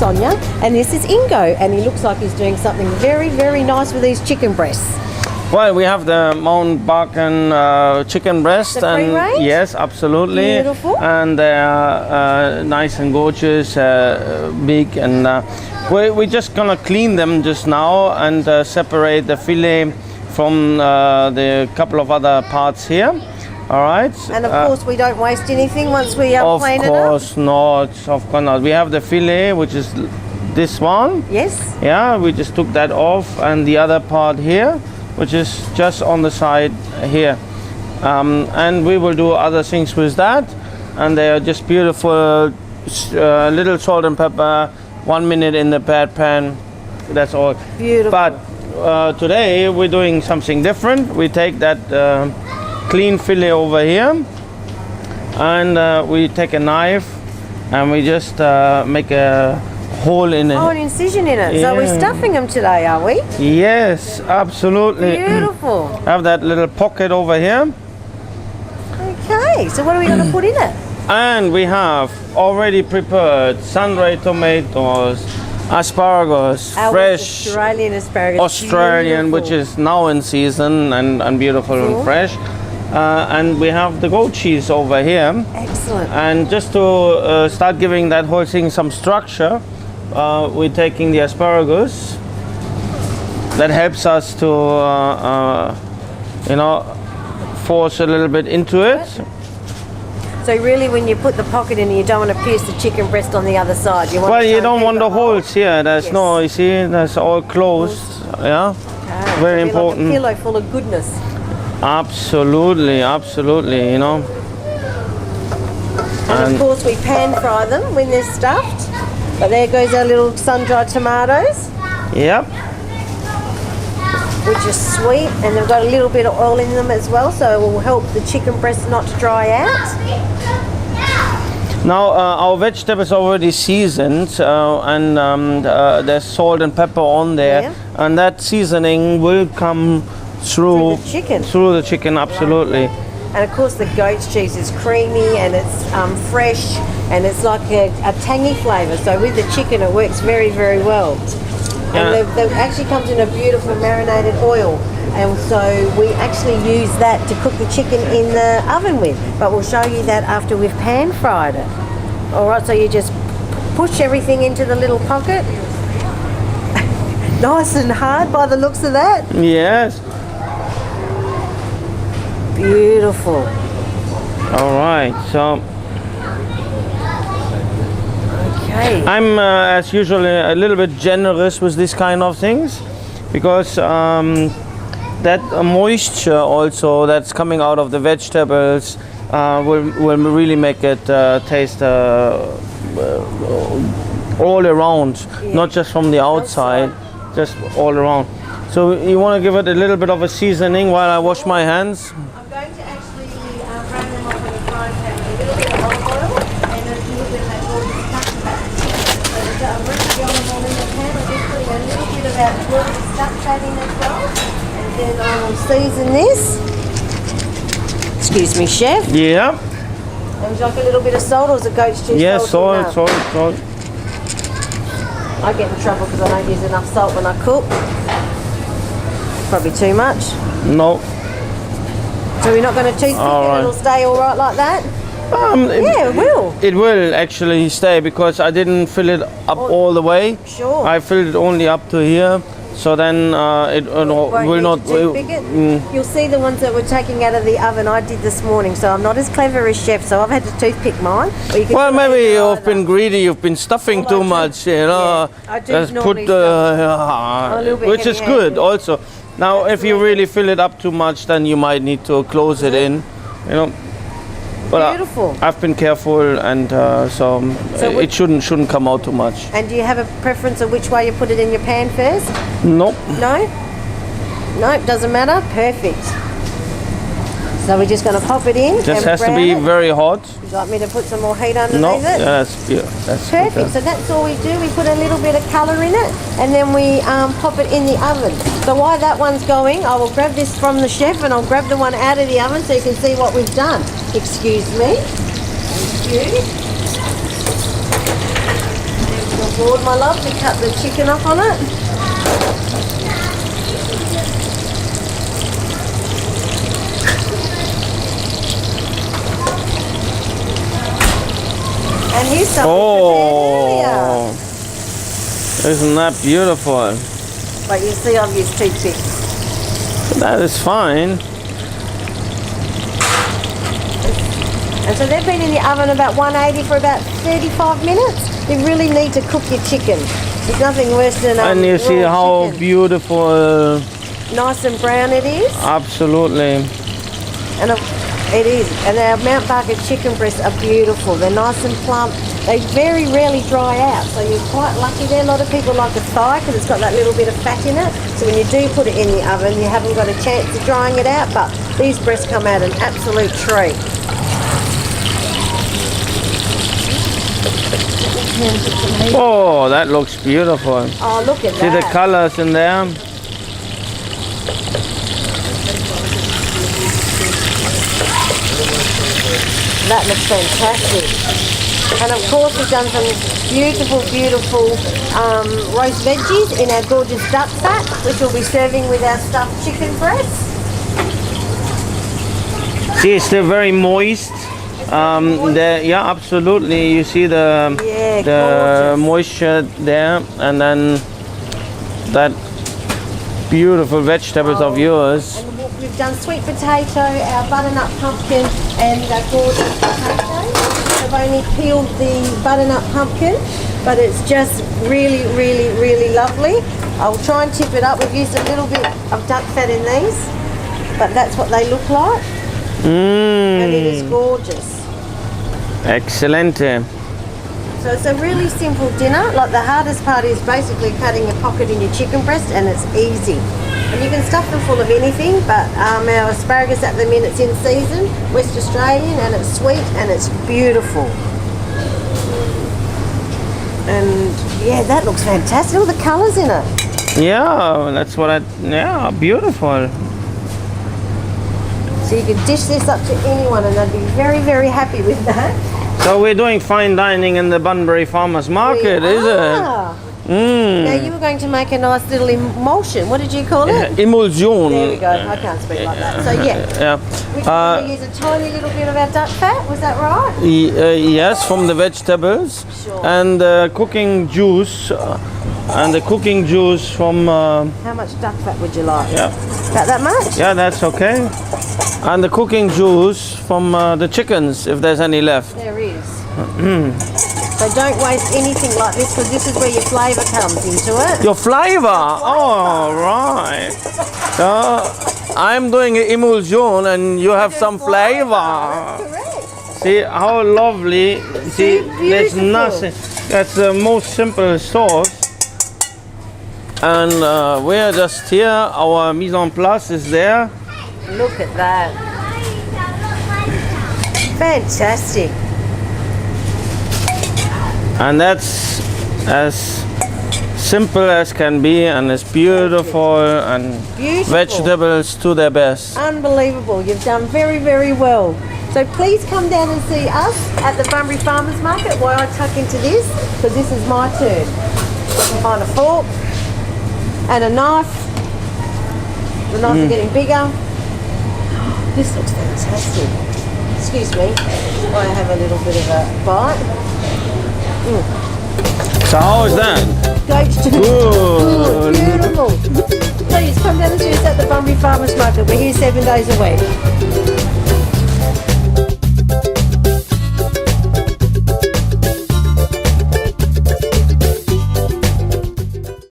Sonja, and this is Ingo, and he looks like he's doing something very, very nice with these chicken breasts. Well, we have the Mountbatten chicken breast, The free range? yes, absolutely, Beautiful. and they are nice and gorgeous, big, and we're just gonna clean them just now and separate the fillet from the couple of other parts here. All right. And of course, we don't waste anything once we clean it up. Of course not. Of course not. We have the fillet, which is this one. Yes. Yeah, we just took that off, and the other part here, which is just on the side here, and we will do other things with that, and they are just beautiful. Little salt and pepper, 1 minute in the bad pan, that's all. Beautiful. But today we're doing something different. We take that clean fillet over here, and we take a knife and we just make a hole in it. Oh, an incision in it. So we're Yeah. stuffing them today, are we? Yes, absolutely. Beautiful. Have that little pocket over here. Okay, so what are we going to put in it? And we have already prepared sun-dried tomatoes, asparagus, Our fresh Australian asparagus. Australian, which is now in season and beautiful Cool. and fresh. And we have the goat cheese over here. Excellent. And just to start giving that whole thing some structure, we're taking the asparagus. That helps us to, force a little bit into it. So really, when you put the pocket in, you don't want to pierce the chicken breast on the other side. You want Well, to you try and don't keep want it the whole. holes here. There's Yes. no, you see, that's all closed. Yeah, Okay, very it'll be important. Like a pillow full of goodness. Absolutely, absolutely. You know. And of course, we pan fry them when they're stuffed. But there goes our little sun-dried tomatoes, Yep. which are sweet, and they've got a little bit of oil in them as well, so it will help the chicken breast not to dry out. Now our vegetables are already seasoned, and there's salt and pepper on there, Yeah. and that seasoning will come through the chicken. Through the chicken, absolutely. And of course, the goat's cheese is creamy and it's fresh, and it's like a tangy flavour. So with the chicken, it works very, very well. Yeah. And it actually comes in a beautiful marinated oil. And so we actually use that to cook the chicken in the oven with. But we'll show you that after we've pan fried it. All right, so you just push everything into the little pocket. Nice and hard by the looks of that. Yes. Beautiful. All right. So Okay. I'm, as usual, a little bit generous with these kind of things, because that moisture also that's coming out of the vegetables will really make it taste all around, not just from the outside, just all around. So you want to give it a little bit of a seasoning while I wash my hands. I'm going to actually brown them off in a frying pan with a little bit of olive oil and a little bit of that gorgeous stuff fat. So I'm bringing the olive oil in the pan. I'm just putting a little bit of that gorgeous stuff fat in as well. And then I will season this. Excuse me, chef. Yeah. And would you like a little bit of salt, or is it goat's cheese? Yes, salty salt, enough? salt. I get in trouble because I don't use enough salt when I cook. Probably too much. No. So we're not going to toothpick All it, right. it'll stay all right like that? Yeah, it will. It will actually stay, because I didn't fill it up all the way. Sure. I filled it only up to here, so then it Won't will need not. to toothpick it. You'll see the ones that we're taking out of the oven I did this morning, so I'm not as clever as chef, so I've had to toothpick mine. Or you can Well, put it maybe in you've either. been greedy. You've been stuffing Well, I too do. much, you know. Yeah, I do Just normally put, A little bit which is good heavy-handed. also. Now, if you really fill it up too much, then you might need to close it in, you know. But Beautiful. I've been careful, and so what- it shouldn't come out too much. And do you have a preference of which way you put it in your pan first? Nope. No? No, doesn't matter. Perfect. So we're just going to pop it in. Just and has to brown be it. very hot. Would you like me to put some more heat underneath No, it? that's Perfect. good. So that's all we do. We put a little bit of colour in it, and then we pop it in the oven. So while that one's going, I will grab this from the chef, and I'll grab the one out of the oven so you can see what we've done. Excuse me. Thank you. There's your board, my love, to cut the chicken up on it. And here's something prepared Oh, isn't that beautiful? earlier. But you see I've used toothpicks. That is fine. And so they've been in the oven about 180 for about 35 minutes. You really need to cook your chicken. There's nothing worse than And you see raw how chicken. beautiful. Nice and brown it is. Absolutely. And it is. And our Mount Barker chicken breasts are beautiful. They're nice and plump. They very rarely dry out, so you're quite lucky there. A lot of people like a thigh because it's got that little bit of fat in it. So when you do put it in the oven, you haven't got a chance of drying it out, but these breasts come out an absolute treat. Oh, that looks beautiful. Oh, look at See the that. colors in there? That looks fantastic. And of course we've done some beautiful, beautiful roast veggies in our gorgeous duck fat, which we'll be serving with our stuffed chicken breasts. See, it's still very moist. Yeah, absolutely. You see the gorgeous. moisture there, and then that beautiful vegetables of yours. And we've done sweet potato, our butternut pumpkin, and our gorgeous potato. I've only peeled the butternut pumpkin, but it's just really, really, really lovely. I'll try and tip it up. We've used a little bit of duck fat in these, but that's what they look like. And it is gorgeous. Excelente. So it's a really simple dinner. Like the hardest part is basically cutting a pocket in your chicken breast, and it's easy. And you can stuff them full of anything, but our asparagus at the minute's in season, West Australian, and it's sweet and it's beautiful. And yeah, that looks fantastic. All the colours in it. Yeah, that's what yeah, beautiful. So you could dish this up to anyone and they'd be very, very happy with that. So we're doing fine dining in the Bunbury Farmers Market, is it? Now you were going to make a nice little emulsion. What did you call it? Emulsion. There we go. I can't speak like that. So yeah. We can use a tiny little bit of our duck fat. Was that right? Yes, from the vegetables. Sure. And cooking juice. And the cooking juice from... How much duck fat would you like? Yeah. About that much? Yeah, that's okay. And the cooking juice from the chickens, if there's any left. There is. So don't waste anything like this, because this is where your flavour comes into it. Your flavor? Oh, right. So I'm doing an emulsion and you have some flavor. Correct. See how lovely. See, there's beautiful. nothing. That's the most simple sauce. And we're just here. Our mise en place is there. Look at that. Fantastic. And that's as simple as can be, and it's beautiful, and Beautiful. vegetables to their best. Unbelievable. You've done very, very well. So please come down and see us at the Bunbury Farmers Market while I tuck into this, because this is my turn. You can find a fork and a knife. The knives are getting bigger. This looks fantastic. Excuse me, I have a little bit of a bite. So how is that? Goats too. Good. Beautiful. Please come down and see us at the Bunbury Farmers Market. We're here 7 days a week.